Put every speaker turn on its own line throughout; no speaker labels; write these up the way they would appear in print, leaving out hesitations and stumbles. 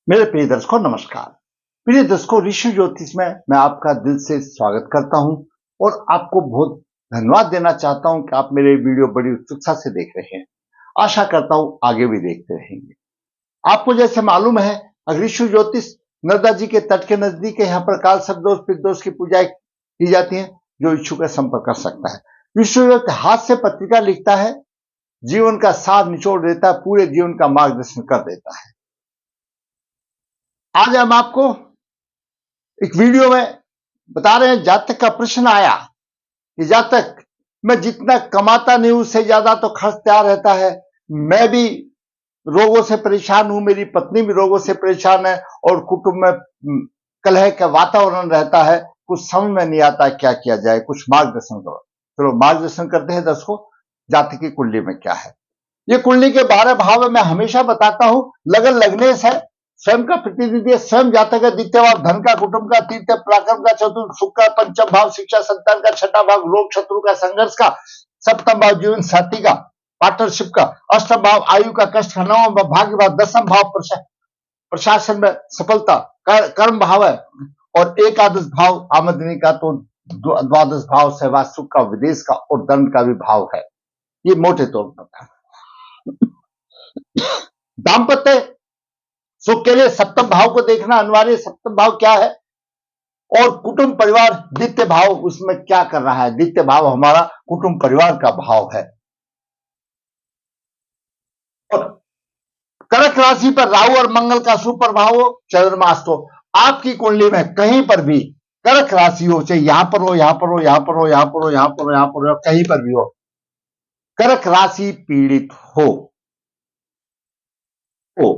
मेरे प्रिय दर्शकों नमस्कार। प्रिय दर्शकों, ऋषि ज्योतिष में मैं आपका दिल से स्वागत करता हूं और आपको बहुत धन्यवाद देना चाहता हूं कि आप मेरे वीडियो बड़ी उत्सुकता से देख रहे हैं। आशा करता हूं आगे भी देखते रहेंगे। आपको जैसे मालूम है, ऋषि ज्योतिष नर्मदा जी के तट के नजदीक है। यहाँ पर काल सर्पदोष पितृदोष की पूजा की जाती है। जो इच्छुक है संपर्क कर सकता है। ऋषि ज्योतिष हाथ से पत्रिका लिखता है, जीवन का सार निचोड़ देता है, पूरे जीवन का मार्गदर्शन कर देता है। आज हम आपको एक वीडियो में बता रहे हैं, जातक का प्रश्न आया कि जातक मैं जितना कमाता नहीं उससे ज्यादा तो खर्च तैयार रहता है। मैं भी रोगों से परेशान हूं, मेरी पत्नी भी रोगों से परेशान है और कुटुंब में कलह का वातावरण रहता है। कुछ समझ में नहीं आता क्या किया जाए, कुछ मार्गदर्शन करो। चलो मार्गदर्शन करते हैं दर्शकों, जातक की कुंडली में क्या है। ये कुंडली के 12 भाव में मैं हमेशा बताता हूं। लगन लग्नेश है, स्वयं का प्रतिनिधि है, स्वयं जातक है। द्वितीय भाव धन का, कुटुंब का, तृतीय पराक्रम का, चतुर्थ सुख का, पंचम भाव शिक्षा संतान का, छठा भाव लोक शत्रु का, संघर्ष का, सप्तम भाव जीवन साथी का, पार्टनरशिप का, अष्टम भाव आयु का, कष्ट का, नवम भाव भाग्य भाव, दसम भाव प्रशासन में सफलता कर्म भाव है और एकादश भाव आमदनी का, तो द्वादश भाव सेवा सुख का, विदेश का और दंड का भी भाव है। ये मोटे तौर पर दाम्पत्य सुख के लिए सप्तम भाव को देखना अनिवार्य। सप्तम भाव क्या है और कुटुंब परिवार द्वितीय भाव उसमें क्या कर रहा है। द्वितीय भाव हमारा कुटुंब परिवार का भाव है। और कर्क राशि पर राहु और मंगल का सुप्रभाव हो, चंद्रमास तो आपकी कुंडली में कहीं पर भी कर्क राशि हो, चाहे यहां पर हो, यहां पर हो, यहां पर हो, यहां पर हो, यहां पर हो, यहां पर हो, कहीं पर भी हो, कर्क राशि पीड़ित हो तो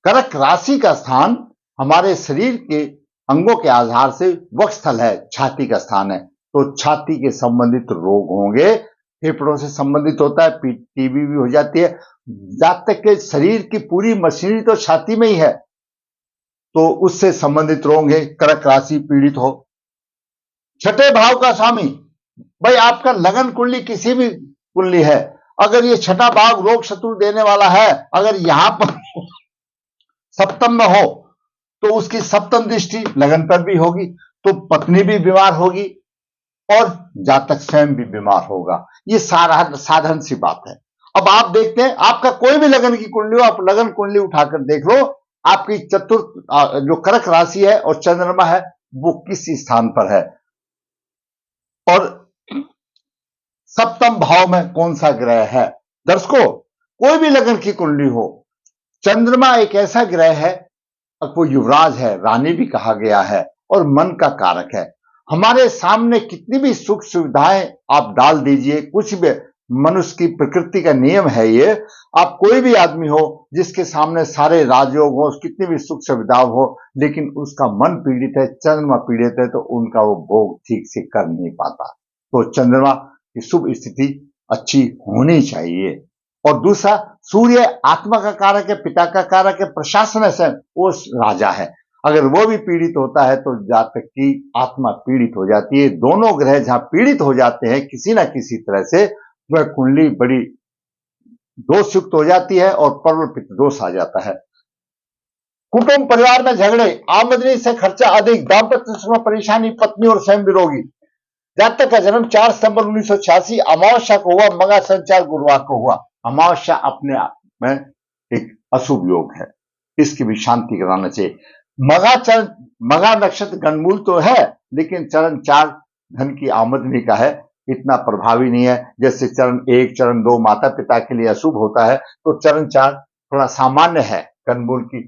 कर्क राशि का स्थान हमारे शरीर के अंगों के आधार से वक्षस्थल है, छाती का स्थान है। तो छाती के संबंधित रोग होंगे, फेफड़ों से संबंधित होता है, टीबी भी हो जाती है। जातक के शरीर की पूरी मशीनरी तो छाती में ही है, तो उससे संबंधित रोग है। कर्क राशि पीड़ित हो। छठे भाव का स्वामी, भाई आपका लगन कुंडली किसी भी कुंडली है, अगर ये छठा भाव रोग शत्रु देने वाला है, अगर यहां पर सप्तम में हो तो उसकी सप्तम दृष्टि लगन पर भी होगी, तो पत्नी भी बीमार होगी और जातक स्वयं भी बीमार होगा। ये साधारण सी बात है। अब आप देखते हैं, आपका कोई भी लगन की कुंडली हो, आप लगन कुंडली उठाकर देख लो, आपकी चतुर्थ जो कर्क राशि है और चंद्रमा है वो किस स्थान पर है और सप्तम भाव में कौन सा ग्रह है। दर्शकों, कोई भी लगन की कुंडली हो, चंद्रमा एक ऐसा ग्रह है, वो युवराज है, रानी भी कहा गया है और मन का कारक है। हमारे सामने कितनी भी सुख सुविधाएं आप डाल दीजिए, कुछ भी, मनुष्य की प्रकृति का नियम है ये। आप कोई भी आदमी हो जिसके सामने सारे राजयोग हो, कितनी भी सुख सुविधा हो, लेकिन उसका मन पीड़ित है, चंद्रमा पीड़ित है, तो उनका वो भोग ठीक से कर नहीं पाता। तो चंद्रमा की शुभ स्थिति अच्छी होनी चाहिए। और दूसरा, सूर्य आत्मा का कारक है, पिता का कारक है, प्रशासन से वो राजा है। अगर वो भी पीड़ित होता है तो जातक की आत्मा पीड़ित हो जाती है। दोनों ग्रह जहां पीड़ित हो जाते हैं किसी ना किसी तरह से, वह कुंडली बड़ी दोषयुक्त हो जाती है और पर्व पित्त दोष आ जाता है। कुटुंब परिवार में झगड़े, आमदनी से खर्चा अधिक, दाम्पत्य सुख में परेशानी, पत्नी और स्वयं विरोधी। जातक का जन्म 4 सितंबर 1986 अमावस्या को हुआ, मगा संचार गुरुवार को हुआ। अमावस्या अपने आप में एक अशुभ योग है, इसकी भी शांति कराना चाहिए। मगा नक्षत्र गणमूल तो है, लेकिन चरण 4 धन की आमदनी का है, इतना प्रभावी नहीं है। जैसे चरण 1 चरण 2 माता पिता के लिए अशुभ होता है, तो चरण 4 थोड़ा सामान्य है। गणमूल की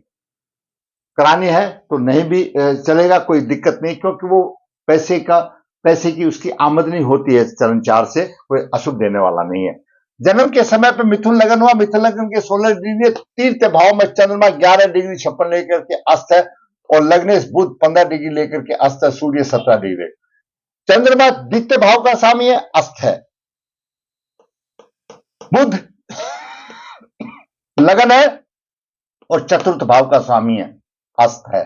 करानी है तो नहीं भी चलेगा, कोई दिक्कत नहीं, क्योंकि वो पैसे की उसकी आमदनी होती है चरण 4 से, कोई अशुभ देने वाला नहीं है। जन्म के समय पर मिथुन लगन हुआ, मिथुन लगन के 16 डिग्री, तीर्थ भाव में चंद्रमा 11 डिग्री 56 लेकर के अस्त है और लग्नेश बुध 15 डिग्री लेकर के अस्त है, सूर्य 17 डिग्री। चंद्रमा द्वितीय भाव का स्वामी है, अस्त है। बुध लगन है और चतुर्थ भाव का स्वामी है, अस्त है।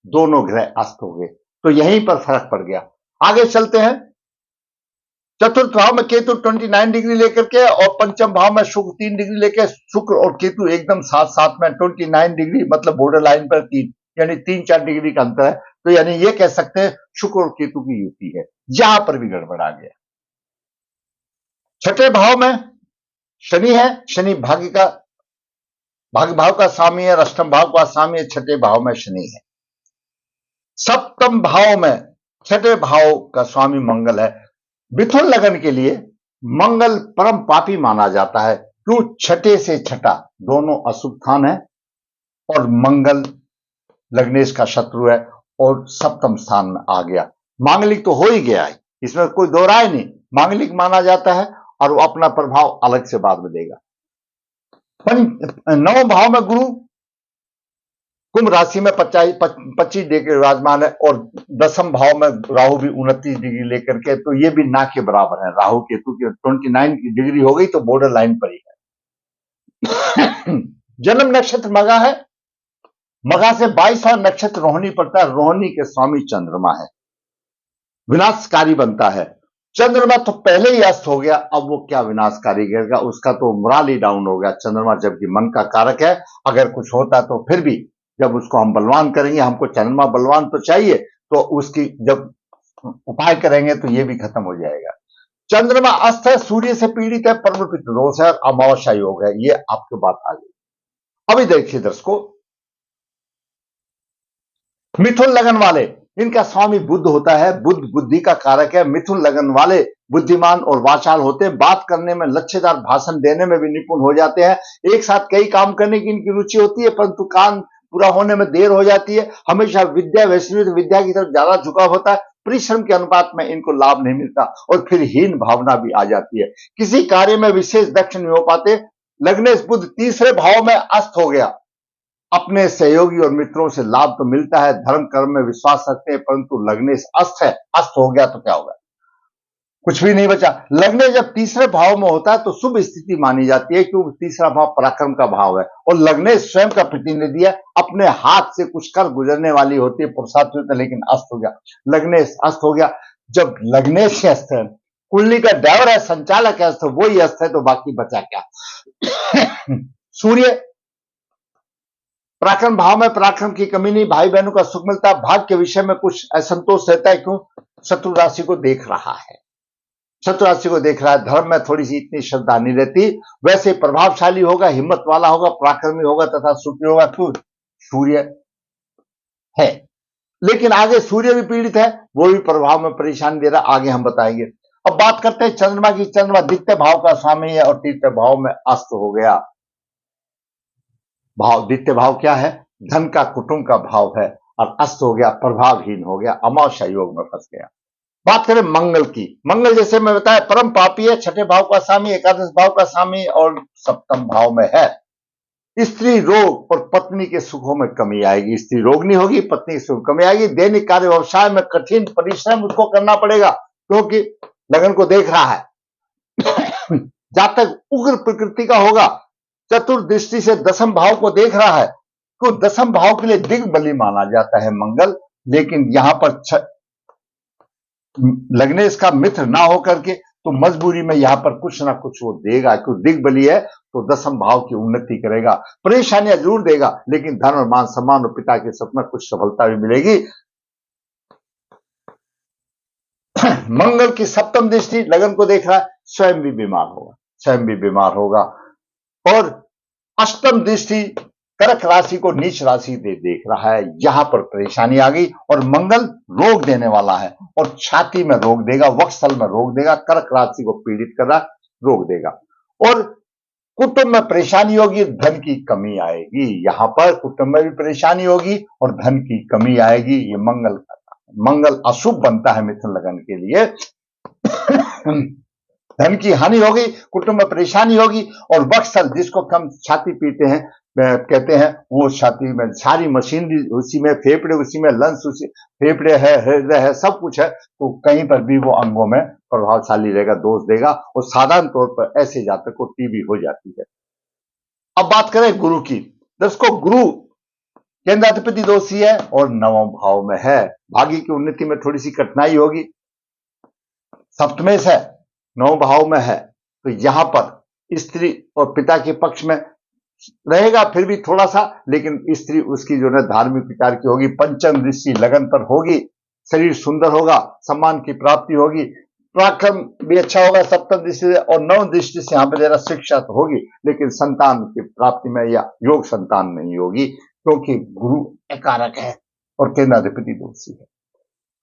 दोनों ग्रह अस्त हो गए, तो यहीं पर फर्क पड़ गया। आगे चलते हैं। चतुर्थ भाव में केतु 29 डिग्री लेकर के और पंचम भाव में शुक्र 3 डिग्री लेकर, शुक्र और केतु एकदम साथ साथ में 29 डिग्री मतलब बॉर्डर लाइन पर 3 यानी 3-4 डिग्री का अंतर है। तो यानी ये कह सकते हैं शुक्र और केतु की युति है, यहां पर भी गड़बड़ आ गया। छठे भाव में शनि है, शनि भाग्य भाव का स्वामी है, अष्टम भाव का स्वामी है, छठे भाव में शनि है। सप्तम भाव में छठे भाव का स्वामी मंगल है। मिथुन लगन के लिए मंगल परम पापी माना जाता है, क्यों? छठे से छठा दोनों अशुभ स्थान है और मंगल लग्नेश का शत्रु है और सप्तम स्थान में आ गया। मांगलिक तो हो ही गया है, इसमें कोई दो राय नहीं, मांगलिक माना जाता है और वो अपना प्रभाव अलग से बाद में देगा। नवम भाव में गुरु कुंभ राशि में 25 डिग्री विराजमान है और दसम भाव में राहु भी 29 डिग्री लेकर के, तो ये भी ना के बराबर है। राहु केतु की 29 डिग्री हो गई तो बॉर्डर लाइन पर ही है। जन्म नक्षत्र मगा है, मगा से 22वां नक्षत्र रोहिणी पड़ता है। रोहिणी के स्वामी चंद्रमा है, विनाशकारी बनता है। चंद्रमा तो पहले ही अस्त हो गया, अब वो क्या विनाशकारी करेगा, उसका तो मोराल ही डाउन हो गया। चंद्रमा जबकि मन का कारक है, अगर कुछ होता तो फिर भी जब उसको हम बलवान करेंगे, हमको चंद्रमा बलवान तो चाहिए, तो उसकी जब उपाय करेंगे तो ये भी खत्म हो जाएगा। चंद्रमा अस्त है, सूर्य से पीड़ित है, पर्व पितृ दोष है और अमावस्या योग है। ये आपके बात आ गई। अभी देखिए दर्शकों, मिथुन लगन वाले, इनका स्वामी बुध होता है, बुध बुद्धि का कारक है। मिथुन लगन वाले बुद्धिमान और वाचाल होते हैं, बात करने में, लक्ष्यदार भाषण देने में भी निपुण हो जाते हैं। एक साथ कई काम करने की इनकी रुचि होती है, परंतु काम पूरा होने में देर हो जाती है। हमेशा विद्या वैष्णव विद्या की तरफ ज्यादा झुकाव होता है। परिश्रम के अनुपात में इनको लाभ नहीं मिलता और फिर हीन भावना भी आ जाती है। किसी कार्य में विशेष दक्ष नहीं हो पाते। लग्नेश बुध तीसरे भाव में अस्त हो गया। अपने सहयोगी और मित्रों से लाभ तो मिलता है, धर्म कर्म में विश्वास रखते हैं, परंतु लग्नेश अस्त है, अस्त हो गया तो क्या होगा, कुछ भी नहीं बचा। लग्नेश जब तीसरे भाव में होता है तो शुभ स्थिति मानी जाती है, क्योंकि तीसरा भाव पराक्रम का भाव है और लग्नेश स्वयं का प्रतिनिधि है। अपने हाथ से कुछ कर गुजरने वाली होती है, पुरुषार्थ, लेकिन अस्त हो गया, लग्नेश अस्त हो गया। जब लग्नेश अस्त है, कुंडली का ड्राइवर है, संचालक है, तो वही अस्त है, तो बाकी बचा क्या। सूर्य पराक्रम भाव में, पराक्रम की कमी नहीं, भाई बहनों का सुख मिलता है, भाग्य के विषय में कुछ असंतोष रहता है, क्यों? शत्रु राशि को देख रहा है, शत्रु राशि को देख रहा है। धर्म में थोड़ी सी इतनी श्रद्धा नहीं रहती, वैसे प्रभावशाली होगा, हिम्मत वाला होगा, पराक्रमी होगा तथा सुखी होगा, क्यों? सूर्य है। लेकिन आगे सूर्य भी पीड़ित है, वो भी प्रभाव में परेशानी दे रहा, आगे हम बताएंगे। अब बात करते हैं चंद्रमा की। चंद्रमा द्वितीय भाव का स्वामी है और तृतीय भाव में अस्त हो गया। भाव द्वितीय भाव क्या है? धन का, कुटुंब का भाव है और अस्त हो गया, प्रभावहीन हो गया, अमावस्या योग में फंस गया। बात करें मंगल की। मंगल जैसे मैं बताया परम पापी है, छठे भाव का स्वामी, एकादश भाव का स्वामी और सप्तम भाव में है। स्त्री रोग और पत्नी के सुखों में कमी आएगी। स्त्री रोग नहीं होगी, पत्नी के सुख कमी आएगी। दैनिक कार्य व्यवसाय में कठिन परिश्रम उसको करना पड़ेगा, क्योंकि लगन को देख रहा है। जातक उग्र प्रकृति का होगा, चतुर्दृष्टि से दसम भाव को देख रहा है, तो दसम भाव के लिए दिग्बली माना जाता है मंगल। लेकिन यहां पर लग्नेश का मित्र ना होकर के, तो मजबूरी में यहां पर कुछ ना कुछ वो देगा, क्योंकि दिग्बली है तो दसम भाव की उन्नति करेगा। परेशानियां जरूर देगा, लेकिन धन और मान सम्मान और पिता के सपना कुछ सफलता भी मिलेगी। मंगल की सप्तम दृष्टि लगन को देख रहा है, स्वयं भी बीमार होगा, स्वयं भी बीमार होगा। और अष्टम दृष्टि कर्क राशि को नीच राशि देख रहा है, यहां पर परेशानी आ गई। और मंगल रोग देने वाला है और छाती में रोग देगा, वक्षस्थल में रोग देगा, कर्क राशि को पीड़ित कर रहा, रोग देगा। और कुटुंब में परेशानी होगी, धन की कमी आएगी। यहां पर कुटुंब में भी परेशानी होगी और धन की कमी आएगी। ये मंगल अशुभ बनता है मिथुन लगन के लिए। धन की हानि होगी, कुटुंब में परेशानी होगी और वक्षस्थल, जिसको हम छाती पीते हैं कहते हैं, वो छाती में सारी मशीनरी उसी में, फेफड़े उसी में, लंग्स उसी, फेफड़े है, हृदय है, सब कुछ है, तो कहीं पर भी वो अंगों में प्रभावशाली रहेगा, दोष देगा और साधारण तौर पर ऐसे जातक को टीबी हो जाती है। अब बात करें गुरु की। दोस्तों, गुरु केंद्राधिपति दोषी है और नवम भाव में है। भाग्य की उन्नति में थोड़ी सी कठिनाई होगी। सप्तमेश है, 9 भाव में है, तो यहां पर स्त्री और पिता के पक्ष में रहेगा फिर भी थोड़ा सा, लेकिन स्त्री उसकी जो है धार्मिक विचार की होगी, पंचम दृष्टि लगन पर होगी, शरीर सुंदर होगा, सम्मान की प्राप्ति होगी, पराक्रम भी अच्छा होगा सप्तम दृष्टि से, और नवम दृष्टि से यहां पर जरा शिक्षा तो होगी, लेकिन संतान की प्राप्ति में या योग संतान नहीं होगी, क्योंकि गुरु एकारक है और केंद्राधिपति दोषी है।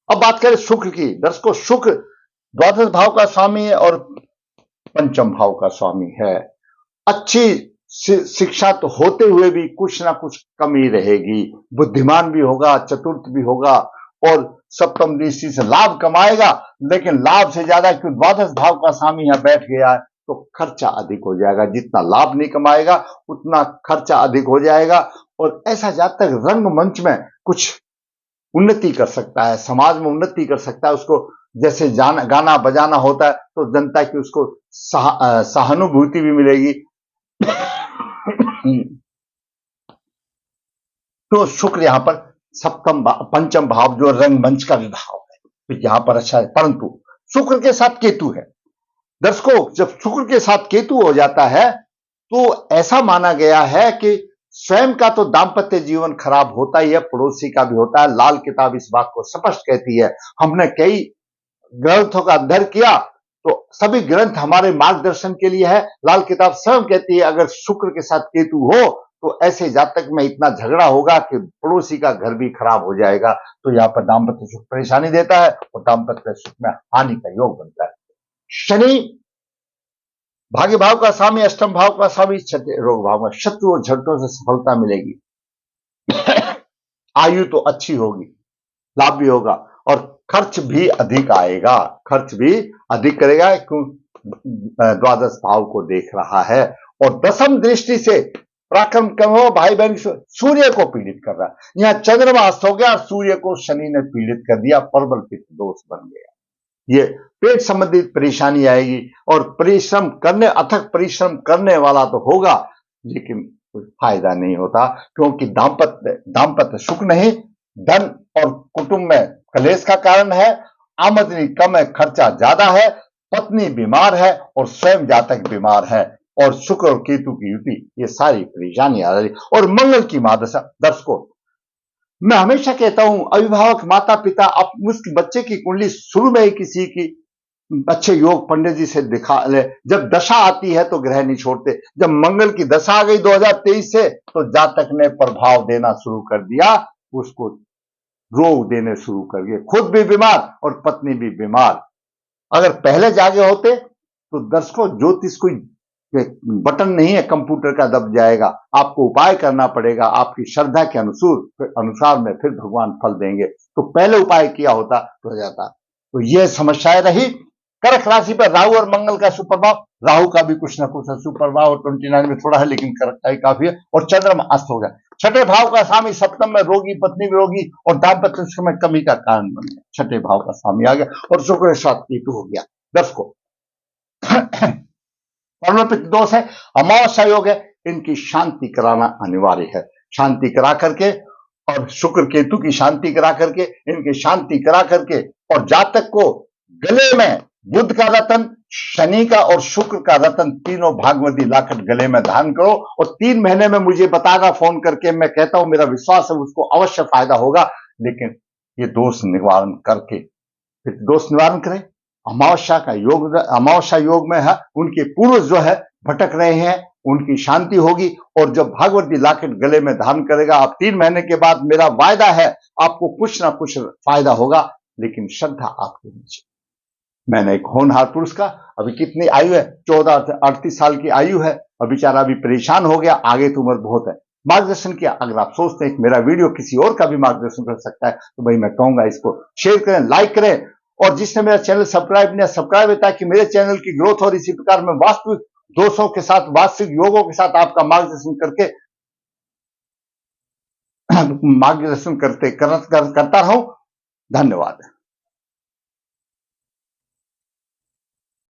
अब बात करें शुक्र की। दर्शकों, शुक्र द्वादश भाव का स्वामी है और पंचम भाव का स्वामी है। अच्छी शिक्षा तो होते हुए भी कुछ ना कुछ कमी रहेगी, बुद्धिमान भी होगा, चतुर्थ भी होगा और सप्तम दृष्टि से लाभ कमाएगा, लेकिन लाभ से ज्यादा क्यों द्वादश भाव का स्वामी यहां बैठ गया है तो खर्चा अधिक हो जाएगा। जितना लाभ नहीं कमाएगा उतना खर्चा अधिक हो जाएगा, और ऐसा जातक रंगमंच में कुछ उन्नति कर सकता है, समाज में उन्नति कर सकता है। उसको जैसे गाना बजाना होता है तो जनता की उसको सहानुभूति भी मिलेगी। तो शुक्र यहां पर पंचम भाव जो रंगमंच का भी भाव है, तो यहां पर अच्छा है, परंतु शुक्र के साथ केतु है। दर्शकों, जब शुक्र के साथ केतु हो जाता है तो ऐसा माना गया है कि स्वयं का तो दाम्पत्य जीवन खराब होता ही है, पड़ोसी का भी होता है। लाल किताब इस बात को स्पष्ट कहती है। हमने कई ग्रंथों का अध्ययन किया तो सभी ग्रंथ हमारे मार्गदर्शन के लिए है। लाल किताब स्वयं कहती है अगर शुक्र के साथ केतु हो तो ऐसे जातक में इतना झगड़ा होगा कि पड़ोसी का घर भी खराब हो जाएगा। तो यहाँ पर दाम्पत्य सुख परेशानी देता है और दाम्पत्य सुख में हानि का योग बनता है। शनि भाग्य भाव का स्वामी, अष्टम भाव का स्वामी, छठे रोग भाव में, शत्रु और झटकों से सफलता मिलेगी। आयु तो अच्छी होगी, लाभ भी होगा और खर्च भी अधिक आएगा, खर्च भी अधिक करेगा क्योंकि द्वादश भाव को देख रहा है। और दसम दृष्टि से पराक्रम कम हो, भाई बहन सूर्य को पीड़ित कर रहा है। यहां चंद्रमा अस्त हो गया, सूर्य को शनि ने पीड़ित कर दिया, प्रबल पित्त दोष बन गया। ये पेट संबंधित परेशानी आएगी और परिश्रम करने, अथक परिश्रम करने वाला तो होगा लेकिन कोई फायदा नहीं होता, क्योंकि दाम्पत्य सुख नहीं, धन और कुटुंब में कलेश का कारण है, आमदनी कम है, खर्चा ज्यादा है, पत्नी बीमार है और स्वयं जातक बीमार है, और शुक्र और केतु की युति, ये सारी परेशानी आ रही। और मंगल की महादशा। दर्शकों, मैं हमेशा कहता हूं अभिभावक माता पिता उस बच्चे की कुंडली शुरू में ही किसी की अच्छे योग पंडित जी से दिखा ले। जब दशा आती है तो ग्रह नहीं छोड़ते। जब मंगल की दशा आ गई 2023 से तो जातक ने प्रभाव देना शुरू कर दिया, उसको रोग देने शुरू कर दिए, खुद भी बीमार और पत्नी भी बीमार। अगर पहले जागे होते तो दर्शकों, ज्योतिष कोई बटन नहीं है कंप्यूटर का दब जाएगा, आपको उपाय करना पड़ेगा, आपकी श्रद्धा के अनुसार में फिर भगवान फल देंगे। तो पहले उपाय किया होता तो हो जाता। तो यह समस्याएं रही। कर्क राशि पर राहु और मंगल का सुप्रभाव, राहु का भी कुछ ना कुछ सुप्रभाव और 29 में थोड़ा है लेकिन कर्क का ही काफी है, और चंद्रमा अस्त हो गया। छठे भाव का स्वामी सप्तम में रोगी, पत्नी में रोगी और दाम्पत्य सुख में कमी का कारण बन गया। छठे भाव का स्वामी आ गया और शुक्र के साथ केतु हो गया। दर्शकों, दोष है, अमावस्या योग है, इनकी शांति कराना अनिवार्य है। शांति करा करके और शुक्र केतु की शांति करा करके, इनकी शांति करा करके, और जातक को गले में बुध का रतन, शनि का और शुक्र का रतन, तीनों भागवती लाकर गले में धारण करो और 3 महीने में मुझे बतागा फोन करके। मैं कहता हूं मेरा विश्वास है उसको अवश्य फायदा होगा, लेकिन ये दोष निवारण करके फिर दोष निवारण करें। अमावस्या का योग, अमावस्या योग में है, उनके पूर्वज जो है भटक रहे हैं, उनकी शांति होगी और जब भागवती लाकेट गले में धारण करेगा, आप 3 महीने के बाद, मेरा वायदा है, आपको कुछ ना कुछ फायदा होगा, लेकिन श्रद्धा आपके नीचे। मैंने एक होनहार पुरुष का, अभी कितनी आयु है, 14 से 38 साल की आयु है, और बेचारा अभी परेशान हो गया, आगे तो उम्र बहुत है, मार्गदर्शन किया। अगर आप सोचते हैं कि मेरा वीडियो किसी और का भी मार्गदर्शन कर सकता है तो भाई मैं कहूंगा इसको शेयर करें, लाइक करें, और जिसने मेरा चैनल सब्सक्राइब नहीं, सब्सक्राइब है, ताकि मेरे चैनल की ग्रोथ और इसी प्रकार में वास्तविक दोषों के साथ, वास्तविक योगों के साथ आपका मार्गदर्शन करता रहूं। धन्यवाद।